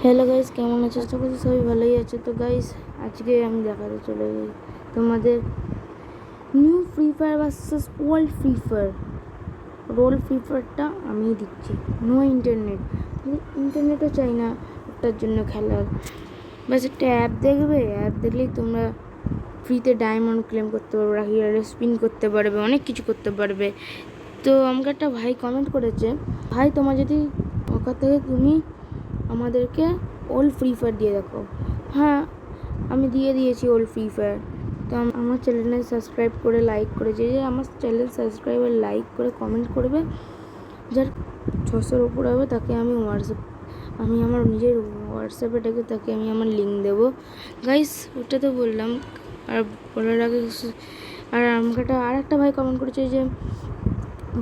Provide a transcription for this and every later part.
Hello guys, কেমন আছো? আশা করছি সবাই ভালোই আছে। তো গাইস, আজকে আমি দেখাতে চলে যাই তোমাদের new free fire versus old free fire. রোল ফ্রি ফায়ারটা আমি দিচ্ছি, নো ইন্টারনেট। ইন্টারনেটও চাই না ওটার জন্য খেলার, বাস একটা অ্যাপ দেখবে, অ্যাপ দেখলেই তোমরা ফ্রিতে ডায়মন্ড ক্লেম করতে পারবে, হিয়ারে স্পিন করতে পারবে, অনেক কিছু করতে পারবে। তো আমাকে একটা ভাই কমেন্ট করেছে, ভাই তোমার যদি ওখান থেকে তুমি আমাদেরকে ওল্ড ফ্রি ফায়ার দিয়ে দেখো। হ্যাঁ, আমি দিয়ে দিয়েছি ওল্ড ফ্রি ফায়ার। তো আমার চ্যানেলে সাবস্ক্রাইব করে লাইক করে, যে আমার চ্যানেল সাবস্ক্রাইব আর লাইক করে কমেন্ট করবে, যার 600-র উপর হবে তাকে আমি আমার নিজের হোয়াটসঅ্যাপে ডেকে তাকে আমি আমার লিঙ্ক দেবো। গাইস, ওটা তো বললাম। আর বলার আগে আর আমাকে আর একটা ভাই কমেন্ট করেছে যে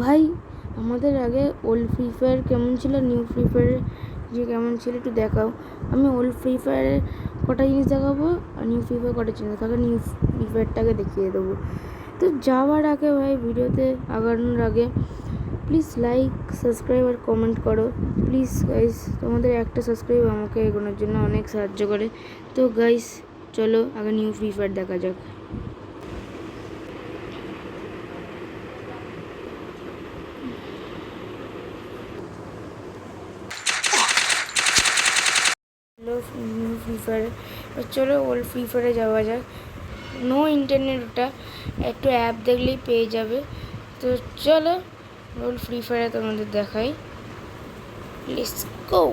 ভাই আমাদের আগে ওল্ড ফ্রি ফায়ার কেমন ছিল, নিউ ফ্রি ফায়ার যে কেমন ছিল একটু দেখাও। আমি ওল্ড ফ্রি ফায়ারের কটা জিনিস দেখাবো আর নিউ ফ্রি ফায়ার কটা জিনিস দেখাবো, নিউ ফ্রি ফায়ারটাকে দেখিয়ে দেবো। তো যাওয়ার আগে ভাই, ভিডিওতে আগানোর আগে প্লিজ লাইক, সাবস্ক্রাইব আর কমেন্ট করো প্লিজ গাইস। তোমাদের একটা সাবস্ক্রাইব আমাকে এগোনোর জন্য অনেক সাহায্য করে। তো গাইস চলো আগে নিউ ফ্রি ফায়ার দেখা যাক। নিউ ফ্রি ফায়ারে চলো ওল্ড ফ্রি ফায়ারে যাওয়া যাক। নো ইন্টারনেট, ওটা একটু অ্যাপ দেখলেই পেয়ে যাবে। তো চলো ওল্ড ফ্রি ফায়ারে তোমাদের দেখাই, লেটস গো।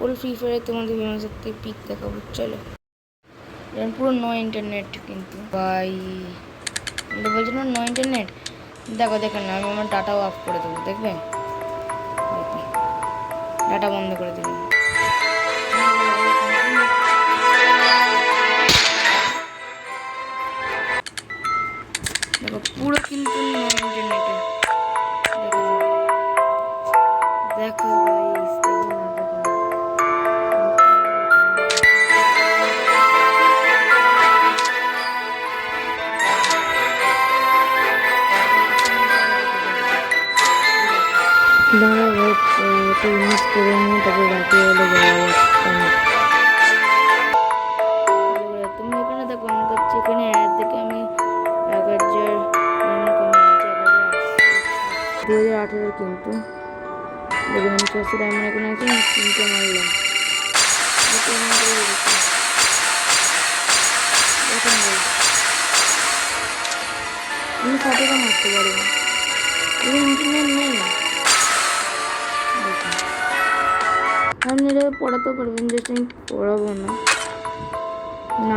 ওল্ড ফ্রি ফায়ারে তোমাদের বিমান শক্তি পিক দেখাবো, চলো। পুরো নো ইন্টারনেট কিন্তু ভাই, বলছি না নো ইন্টারনেট। দেখো দেখেন না, আমি আমার ডাটাও অফ করে দেবো, দেখবে ডাটা বন্ধ করে দিলাম। দেখো পুরো কিন্তু নো ইন্টারনেটে, দেখো গাইস, দাঁড়া ভাই, এটা ইউজ করে নিয়ে তারপর রাতে হলে যাওয়া যাচ্ছে না। তুমি এখানে দেখো, আমি করছি এখানে অ্যাড দেখে আমি 2018 কিন্তু দেখুন আমি 600 ডায়মন্ড এখানে আছে, আমি 3টে মারলাম। আমি 60টা মারতে পারবো, ইন্টারনেট নেই। আপনি এটাকে পড়াতেও পারবেন, জাস্ট আমি পড়াবো না।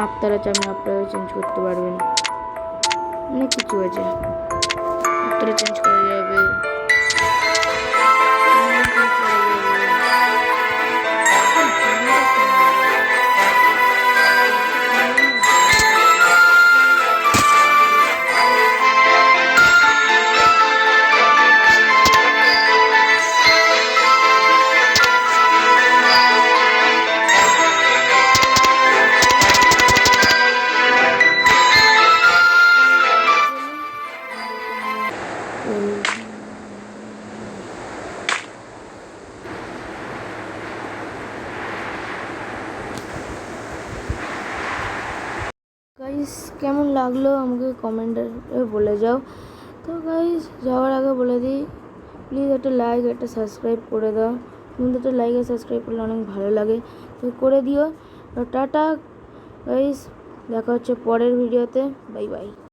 আপনারা চান আপনারা চেঞ্জ করতে পারবেন, অনেক কিছু আছে, আপনারা চেঞ্জ করা যাবে। গাইস কেমন লাগলো আমাকে কমেন্টে বলে যাও। তো গাইস যাওয়ার আগে বলে দিই, প্লিজ একটা লাইক একটা সাবস্ক্রাইব করে দাও। তোমাদের একটা লাইক আর সাবস্ক্রাইব করলে অনেক ভালো লাগে, তো করে দিও। টাটা গাইস, দেখা হচ্ছে পরের ভিডিওতে, বাই বাই।